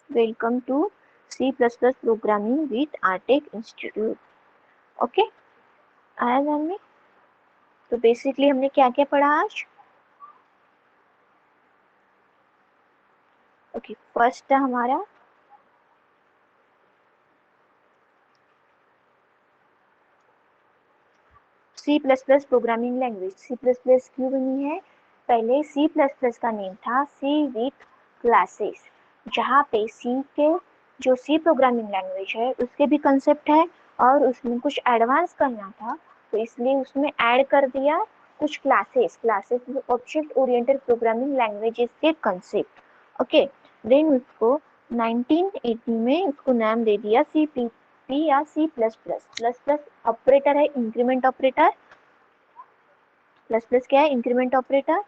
welcome to C plus plus programming with Artech institute, okay. आया ध्यान में। तो बेसिकली हमने क्या क्या पढ़ा आज, ओके। फर्स्ट था हमारा C plus plus programming language. C plus plus क्यों बनी है, पहले सी प्लस प्लस का नेम था सी विथ क्लासेस, जहाँ पे सी के जो सी प्रोग्रामिंग लैंग्वेज है उसके भी कंसेप्ट है और उसमें कुछ एडवांस करना था तो इसलिए उसमें ऐड कर दिया कुछ classes, classes object oriented programming languages के कंसेप्ट, ओके। देन उसको 1980 में उसको नाम दे दिया सी पी या C plus plus. Plus plus operator है इंक्रीमेंट ऑपरेटर, प्लस प्लस क्या है, इंक्रीमेंट ऑपरेटर।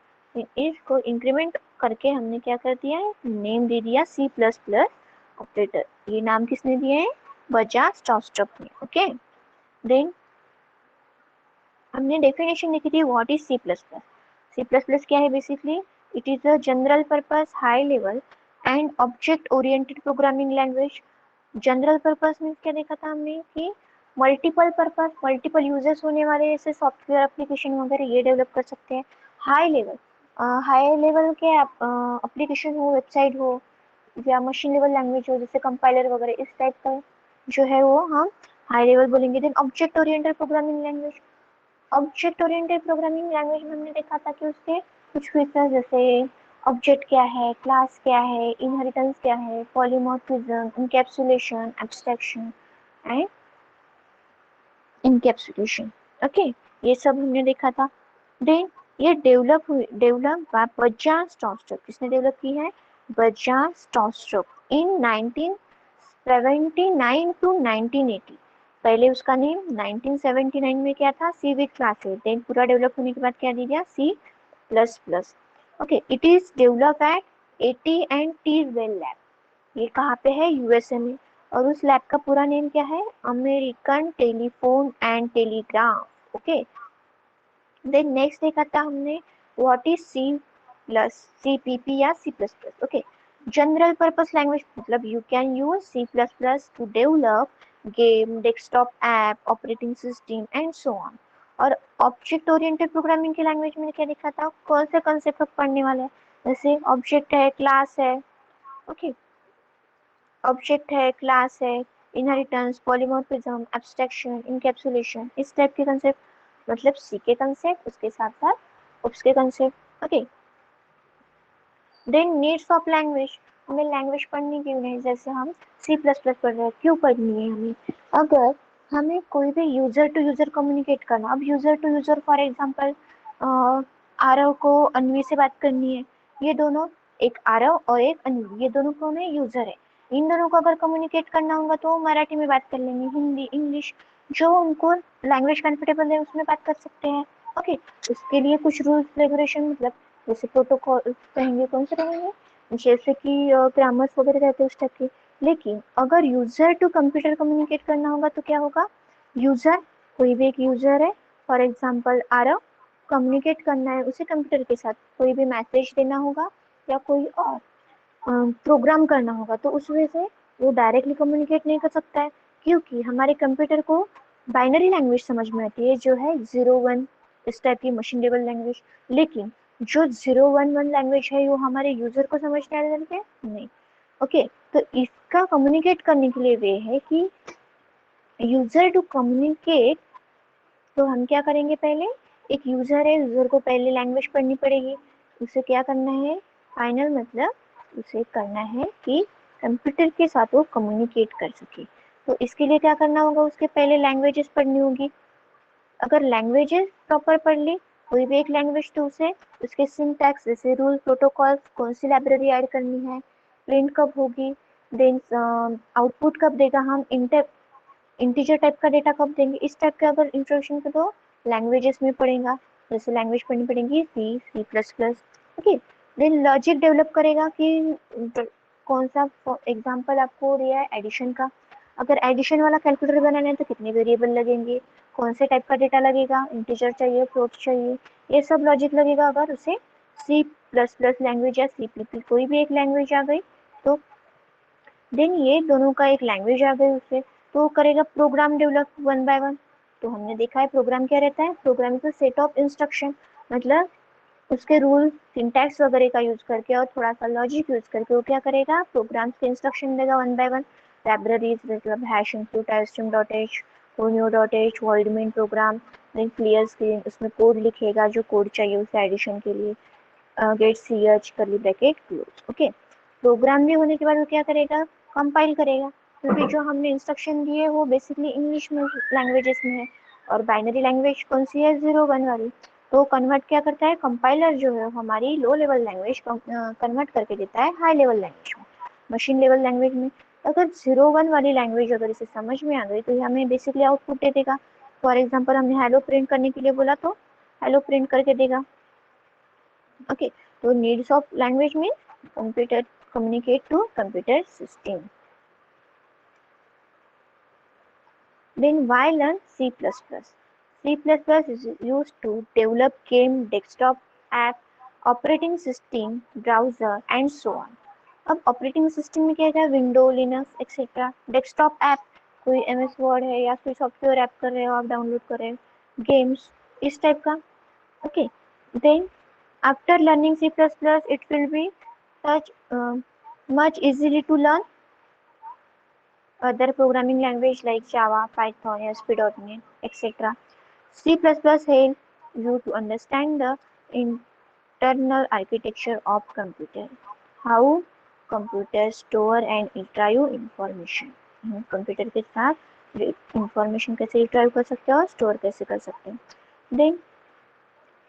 इसको इंक्रीमेंट करके हमने क्या कर दिया है, नेम दे दिया सी प्लस प्लस ऑपरेटर। ये नाम किसने दिए हैं, बजाज स्टॉस्टॉप ने, ओके। देन हमने डेफिनेशन लिखी थी what is C plus plus. C plus plus क्या है, basically it is a general purpose high level and object oriented programming language. General purpose means क्या देखा था हमने कि मल्टीपल पर्पस, मल्टीपल यूजर्स होने वाले ऐसे सॉफ्टवेयर एप्लीकेशन वगैरह ये डेवलप कर सकते हैं। हाई लेवल, हाई लेवल के एप्लीकेशन हो, वेबसाइट हो या मशीन लेवल लैंग्वेज हो जैसे कंपाइलर वगैरह, इस टाइप का जो है वो हम हाई लेवल बोलेंगे। Then object oriented programming language, object oriented programming language में हमने देखा था कि उसके कुछ फीचर्स जैसे ऑब्जेक्ट क्या है, क्लास क्या है, इनहेरिटेंस क्या है, polymorphism, encapsulation, abstraction and encapsulation. Okay, ये सब हमने देखा था। देन ये डेवलप बाय बर्जान स्टॉर्स्ट्रोक, किसने डेवलप की है? Bjarne Stroustrup in 1979 to 1980। पहले उसका नेम 1979 में क्या था? C with classes. देन पूरा डेवलप होने के बाद क्या दिया? C plus plus. Okay, it is develop at AT and T Bell lab. ये कहाँ पे है? यूएसए में। और उस लैब का पूरा नेम क्या है? American telephone and telegraph. Okay, then next देखा था हमने what is C plus, CPP या C plus plus. Okay, general purpose language, मतलब you can use C plus plus to develop game, desktop app, operating system and so on. और object oriented programming की language में क्या देखा था? कौन से कंसेप्ट पढ़ने वाले हैं? जैसे ऑब्जेक्ट है, क्लास है। ओके, ऑब्जेक्ट है, क्लास है, इनहेरिटेंस, पॉलीमॉर्फिज्म, एब्स्ट्रैक्शन, इनकैप्सुलेशन, इस टाइप के कंसेप्ट, मतलब सी के कंसेप्ट उसके साथ साथ उसके concept. Okay, then needs of language, हमें लैंग्वेज पढ़नी क्यों है? जैसे हम सी प्लस प्लस पढ़ रहे हैं, क्यों पढ़नी है हमें? अगर हमें कोई भी यूजर टू यूजर कम्युनिकेट करना, अब user to user for example Aarav को अनवी से बात करनी है, ये दोनों, एक आरव और एक अनवी, ये दोनों कौन है? यूजर है। इन दोनों को अगर कम्युनिकेट करना होगा तो मराठी में बात कर लेंगे, हिंदी, इंग्लिश, जो उनको लैंग्वेज कंफर्टेबल है उसमें बात कर सकते हैं। ओके, उसके लिए कुछ रूल्स रेगुलेशन, मतलब जैसे प्रोटोकॉल कहेंगे, कौन से कहेंगे, जैसे कि ग्रामर्स वगैरह रहते हैं उस टाइप के। लेकिन अगर यूजर टू कंप्यूटर कम्युनिकेट करना होगा तो क्या होगा? यूजर, कोई भी एक यूजर है, फॉर एग्जांपल आरव, कम्युनिकेट करना है उसे कंप्यूटर के साथ, कोई भी मैसेज देना होगा या कोई और प्रोग्राम करना होगा, तो उस वजह से वो डायरेक्टली कम्युनिकेट नहीं कर सकता है, क्योंकि हमारे कंप्यूटर को बाइनरी लैंग्वेज समझ में आती है, जो है 0 1, इस टाइप की मशीन लेवल लैंग्वेज। लेकिन जो 0 1 1 लैंग्वेज है वो हमारे यूजर को समझ में आ जाती है नहीं। ओके, तो इसका कम्युनिकेट करने के लिए वे है कि यूजर टू कम्युनिकेट, तो हम क्या करेंगे? पहले एक यूजर है, यूजर को पहले लैंग्वेज पढ़नी पड़ेगी, उसे क्या करना है? फाइनल मतलब उसे करना है कि कंप्यूटर के साथ वो कम्युनिकेट कर सके। तो इसके लिए क्या करना होगा? उसके पहले लैंग्वेजेस पढ़नी होगी। अगर लैंग्वेजेस प्रॉपर पढ़ ली, कोई भी एक लैंग्वेज, तो उसे उसके सिंटैक्स जैसे रूल, प्रोटोकॉल, कौन सी लाइब्रेरी ऐड करनी है, प्रिंट कब होगी, देन आउटपुट कब देगा, हम इंटीजर टाइप का डेटा कब देंगे, इस टाइप का अगर इंट्रोडक्शन को तो लैंग्वेजेस में पढ़ेगा। जैसे लैंग्वेज पढ़नी पड़ेगी C, C plus plus. Okay, then logic develop करेगा कि कौन सा, एग्जांपल आपको दिया है एडिशन का, अगर एडिशन वाला कैलकुलेटर बनाना है तो कितने वेरिएबल लगेंगे, कौन से टाइप का डेटा लगेगा, इंटीजर चाहिए, फ्लोट चाहिए, ये सब लॉजिक लगेगा। अगर उसे सी प्लस प्लस लैंग्वेज या सीपीपी कोई भी एक लैंग्वेज आ गई तो देन ये दोनों का एक लैंग्वेज आ गई उससे, तो करेगा program develop one by one. तो हमने देखा है प्रोग्राम क्या रहता है? Program is set of instruction, मतलब उसके रूल, सिंटैक्स वगैरह का यूज करके और थोड़ा सा लॉजिक यूज करके वो क्या करेगा? प्रोग्राम के इंस्ट्रक्शन देगा वन बाय वन। लाइब्रेरीज मतलब hash include iostream dot h, conio dot h, void main program, then clear screen, उसमें कोड लिखेगा जो कोड चाहिए उसे एडिशन के लिए, गेट C H curly bracket close. Okay, program भी होने के बाद वो क्या करेगा? कंपाइल करेगा, क्योंकि जो हमने इंस्ट्रक्शन दिए वो बेसिकली इंग्लिश में लैंग्वेजेस में है, और बाइनरी लैंग्वेज कौन सी है? 0 1 वाली। तो कन्वर्ट क्या करता है? कंपाइलर जो है हमारी लो लेवल लैंग्वेज कन्वर्ट करके देता है हाई लेवल लैंग्वेज में, मशीन लेवल लैंग्वेज में। अगर 0 1 वाली लैंग्वेज अगर इसे समझ में आ गई तो हमें बेसिकली आउटपुट दे देगा। फॉर एग्जाम्पल हमने हेलो प्रिंट करने के लिए बोला तो हेलो प्रिंट करके देगा। ओके, तो needs of language mean computer communicate to computer system. Then why learn C++? C++ is used to develop game, desktop app, operating system, browser and so on. अब operating system में क्या है? Window, Linux etcetera. Desktop app, कोई MS word है या कोई software app कर रहे हो आप, डाउनलोड कर रहे हो, गेम्स, इस टाइप का। Okay, then after learning C++, it will be such much easily to learn other programming language like Java, Python, ASP.NET, etc. C++ help you to understand the internal architecture of computer, how computers store and retrieve information. Computer के साथ information कैसे retrieve कर सकते हैं और store कैसे कर सकते हैं. देन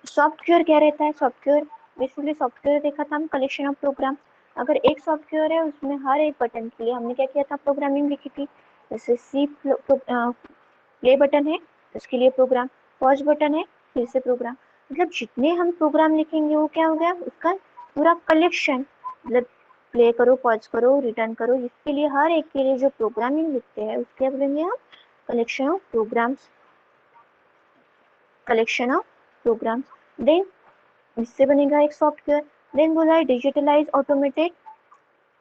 सॉफ्टवेयर क्या रहता है. सॉफ्टवेयर बेसिकली सॉफ्टवेयर देखा था हम कलेक्शन ऑफ प्रोग्राम. अगर एक सॉफ्टवेयर है उसमें हर एक बटन के लिए हमने क्या किया था, प्रोग्रामिंग लिखी थी. जैसे सी प्ले बटन है उसके लिए प्रोग्राम, पॉज बटन है फिर से प्रोग्राम. मतलब जितने हम प्रोग्राम लिखेंगे वो क्या हो गया, उसका पूरा कलेक्शन. मतलब प्ले करो, पॉज करो, रिटर्न करो, इसके लिए हर एक के लिए जो प्रोग्रामिंग लिखते हैं उसके बोलेंगे हम collection of programs. Collection of programs. Then इससे बनेगा एक सॉफ्टवेयर. देन बोला है डिजिटलाइज ऑटोमेटेड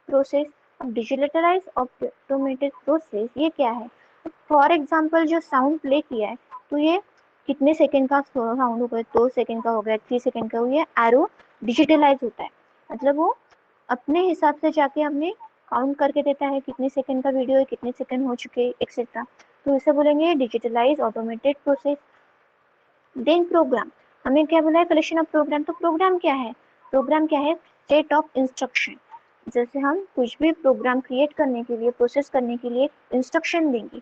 प्रोसेस. अब डिजिटलाइज ऑटोमेटेड प्रोसेस ये क्या है. फॉर एग्जांपल जो साउंड प्ले किया है तो ये कितने सेकंड का साउंड हो गया, 2 सेकंड का हो गया, 3 सेकंड का हो गया, एरो डिजिटलाइज होता है. मतलब वो अपने हिसाब से जाके हमें काउंट करके देता है कितने सेकंड का वीडियो है, कितने सेकंड हो चुके एक्सेट्रा. तो इसे बोलेंगे digitalise automated process. Then program, हमें क्या बोला है, कलेक्शन ऑफ प्रोग्राम. तो प्रोग्राम क्या है, प्रोग्राम क्या है, सेट ऑफ इंस्ट्रक्शन. जैसे हम कुछ भी प्रोग्राम क्रिएट करने के लिए, प्रोसेस करने के लिए इंस्ट्रक्शन देंगे,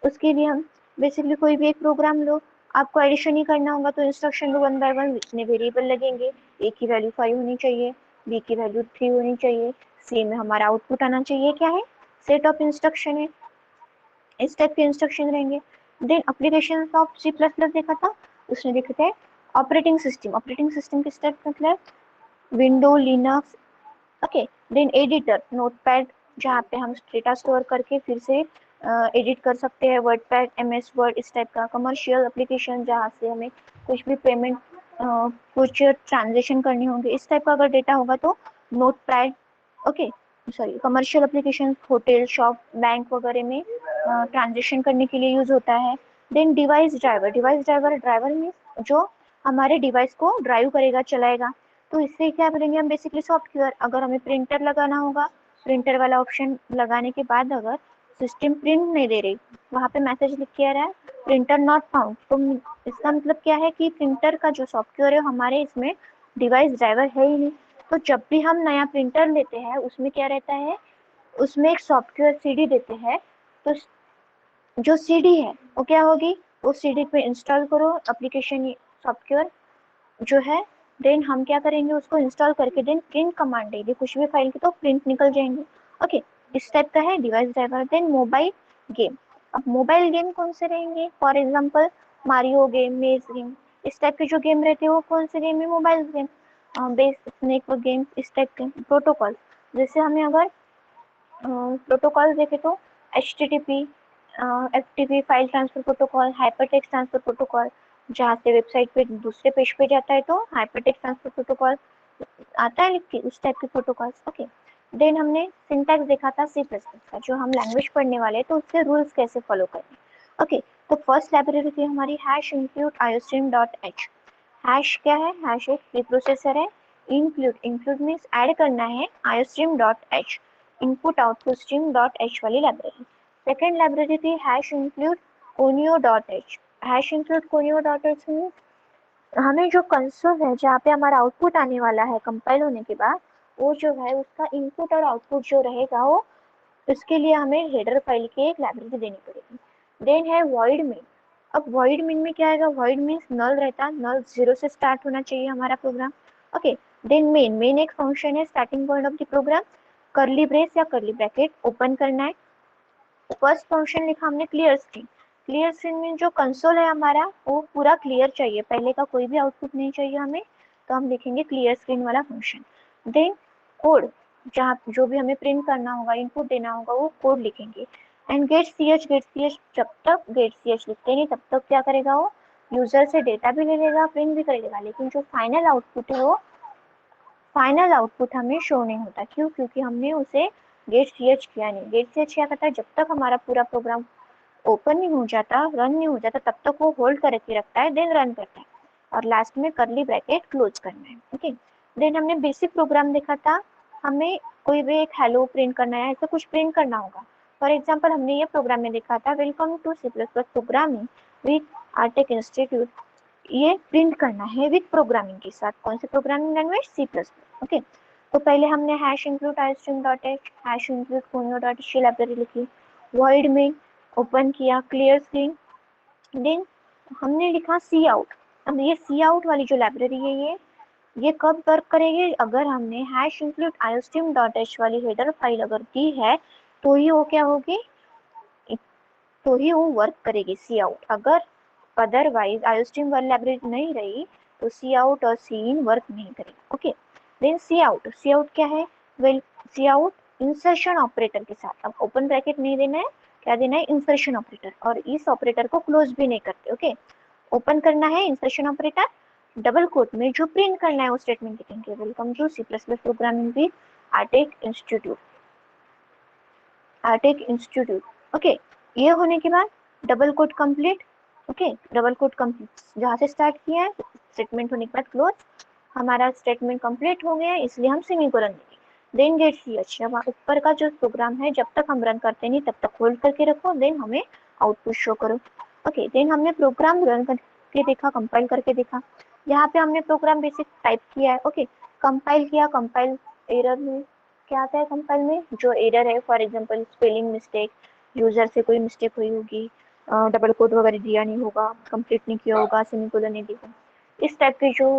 उसके लिए हम बेसिकली कोई भी एक प्रोग्राम लो, आपको एडिशन ही करना होगा तो इंस्ट्रक्शन लो 1 बाय 1. इतने वेरिएबल लगेंगे, ए की वैल्यू 5 होनी चाहिए, बी की वैल्यू 3 होनी चाहिए, सी में हमारा आउटपुट आना चाहिए. क्या है, सेट ऑफ इंस्ट्रक्शन है. इस टाइप के इंस्ट्रक्शन रहेंगे. Then application of C plus plus देखा था, उसमें देखे थे ऑपरेटिंग सिस्टम. ऑपरेटिंग सिस्टम किस टाइप मतलब window, Linux. Okay. Then editor, notepad जहाँ पे हम डेटा स्टोर करके फिर से एडिट कर सकते हैं, वर्ड पैड, MS वर्ड, इस टाइप का. कमर्शियल एप्लीकेशन जहाँ से हमें कुछ भी पेमेंट, कुछ ट्रांजेक्शन करनी होंगे, इस टाइप का अगर डेटा होगा तो notepad. Okay, sorry, commercial application hotel, shop, bank वगैरह में ट्रांजेक्शन करने के लिए यूज होता है. Then device driver. Device driver, driver means जो हमारे डिवाइस को ड्राइव करेगा, चलाएगा. तो इससे क्या बोलेंगे हम, बेसिकली सॉफ्टवेयर. अगर हमें प्रिंटर लगाना होगा, प्रिंटर वाला ऑप्शन लगाने के बाद अगर सिस्टम प्रिंट नहीं दे रही, वहाँ पे मैसेज लिख के आ रहा है प्रिंटर नॉट फाउंड, तो इसका मतलब क्या है कि प्रिंटर का जो सॉफ्टवेयर है हमारे इसमें डिवाइस ड्राइवर है ही नहीं. तो जब भी हम नया प्रिंटर लेते हैं उसमें क्या रहता है, उसमें एक सॉफ्टवेयर CD देते हैं. तो जो CD है वो क्या होगी, वो CD पे इंस्टॉल करो एप्लीकेशन सॉफ्टवेयर जो है. देन हम क्या करेंगे, उसको इंस्टॉल करके देन प्रिंट कमांड देंगे कुछ भी फाइल की, तो प्रिंट निकल जाएंगे. ओके, इस टाइप का है device driver. Then mobile game. अब मोबाइल गेम कौन से रहेंगे, for example Mario game, maze game, इस टाइप के जो गेम रहते हैं वो कौन से गेम है, mobile game. Base snake game, इस टाइप के. प्रोटोकॉल, जैसे हमें अगर प्रोटोकॉल देखे तो HTTP, FTP file transfer protocol, hypertext transfer protocol, जहाँ से वेबसाइट पे दूसरे पेज पे जाता है तो हाइपरटेक्स्ट ट्रांसफर प्रोटोकॉल आता है लिख के, उस टाइप के प्रोटोकॉल्स. ओके. देन हमने सिंटैक्स देखा था C++ का, जो हम लैंग्वेज पढ़ने वाले हैं तो उसके रूल्स कैसे फॉलो करने. ओके, तो फर्स्ट लाइब्रेरी थी हमारी हैश इंक्लूड iostream.h. हैश क्या है, हैश एक प्री प्रोसेसर है. इंक्लूड, इंक्लूड मीन्स ऐड करना है iostream.h, इनपुट आउटपुट stream.h वाली लाइब्रेरी. सेकेंड लाइब्रेरी थी hash include conio.h. Hash include conio.h means हमें जो कंसोल है जहाँ पे हमारा आउटपुट आने वाला है कंपाइल होने के बाद, वो जो है उसका इनपुट और आउटपुट जो रहेगा वो, उसके लिए हमें हेडर फाइल की एक लाइब्रेरी देनी पड़ेगी. देन है void main. अब void main में क्या आएगा, void मीन्स नल रहता, नल 0 से स्टार्ट होना चाहिए हमारा program. Okay. Then main, main एक फंक्शन है starting point of the program. Curly brace या कर्ली ब्रैकेट ओपन करना है. फर्स्ट फंक्शन लिखा हमने क्लियर स्क्रीन. क्लियर स्क्रीन में जो कंसोल है हमारा वो पूरा क्लियर चाहिए, पहले का कोई भी आउटपुट नहीं चाहिए हमें, तो हम लिखेंगे क्लियर स्क्रीन वाला फंक्शन. देन कोड, जहाँ जो भी हमें प्रिंट करना होगा, इनपुट देना होगा, वो कोड लिखेंगे. And get C H, get C H, जब तक गेट सी एच लिखते नहीं तब तक क्या करेगा वो, यूजर से डेटा भी ले लेगा, प्रिंट भी करेगा, लेकिन जो फाइनल आउटपुट है वो फाइनल आउटपुट हमें शो नहीं होता. क्यों, क्योंकि हमने उसे गेट सी एच किया नहीं. गेट सी एच क्या करता है, जब तक हमारा पूरा प्रोग्राम ओपन नहीं हो जाता, रन नहीं हो जाता, तब तक वो होल्ड करके रखता है, देन रन करता है, और लास्ट में कर्ली ब्रैकेट क्लोज करना है. ओके. देन हमने बेसिक प्रोग्राम देखा था, हमें कोई भी एक हेलो प्रिंट करना है, ऐसा कुछ प्रिंट करना होगा। फॉर एग्जाम्पल हमने ये प्रोग्राम में देखा था, welcome to C plus plus programming with Artech institute. ये प्रिंट करना है विथ प्रोग्रामिंग के साथ। कौन सी programming language? C plus plus. Okay, तो पहले हमने hash include iostream dot h, hash include conio dot h library लिखी, वॉइड में ओपन किया, क्लियर स्क्रीन, देन हमने लिखा सी आउट। अब ये सी आउट वाली जो लाइब्रेरी है ये कब वर्क करेगी? अगर हमने hash include iostream dot H वाली हेडर फाइल अगर दी है तो ही वो क्या होगी, तो ही वो वर्क करेगी सी आउट। अगर अदरवाइज आईस्ट्रीम वाली लाइब्रेरी नहीं रही तो सी आउट और सी इन वर्क नहीं करेगी। ओके, देन सी आउट, सी आउट क्या है? वेल, सी आउट इंसर्शन ऑपरेटर के साथ। अब ओपन ब्रैकेट नहीं देना है, क्या देना है? Insertion operator. और इस ऑपरेटर को क्लोज भी नहीं करते। ओके, ओपन करना है इंसर्शन ऑपरेटर, डबल कोट में जो प्रिंट करना है वो स्टेटमेंट लिखेंगे, welcome to C plus plus programming with Artech institute, Artech institute. Okay, ये होने के बाद double quote complete. Okay, double quote complete, जहाँ से स्टार्ट किया है स्टेटमेंट होने के बाद क्लोज। हमारा स्टेटमेंट कंप्लीट हो गया इसलिए हम सेमीकोलन देंगे। देन गेट सी। अब ऊपर का जो प्रोग्राम है जब तक हम रन करते नहीं तब तक होल्ड करके रखो, देन हमें आउटपुट शो करो। ओके, देन हमने प्रोग्राम रन करके देखा, कंपाइल करके देखा। यहाँ पे हमने प्रोग्राम बेसिक टाइप किया है। ओके, कंपाइल किया, कंपाइल एरर में क्या आता है? कंपाइल में जो एरर है, for example spelling mistake, user से कोई मिस्टेक हुई होगी, डबल कोट वगैरह दिया नहीं होगा, कंप्लीट नहीं किया होगा, सेमीकोलन नहीं दिया, इस टाइप की जो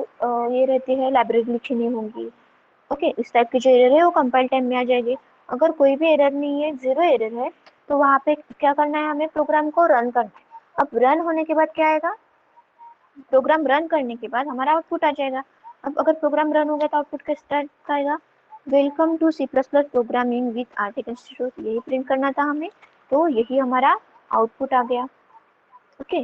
ये रहती है लाइब्रेरी लिखी नहीं होंगी। ओके, इस टाइप की जो एरर है वो कंपाइल टाइम में आ जाएगी। अगर कोई भी एरर नहीं है, जीरो एरर है, तो वहाँ पे क्या करना है? हमें प्रोग्राम को रन करना है। अब रन होने के बाद क्या आएगा? प्रोग्राम रन करने के बाद हमारा आउटपुट आ जाएगा। अब अगर प्रोग्राम रन हो गया तो आउटपुट किस तरह आएगा? Welcome to C plus plus programming with Artech institute, यही प्रिंट करना था हमें, तो यही हमारा आउटपुट आ गया। ओके,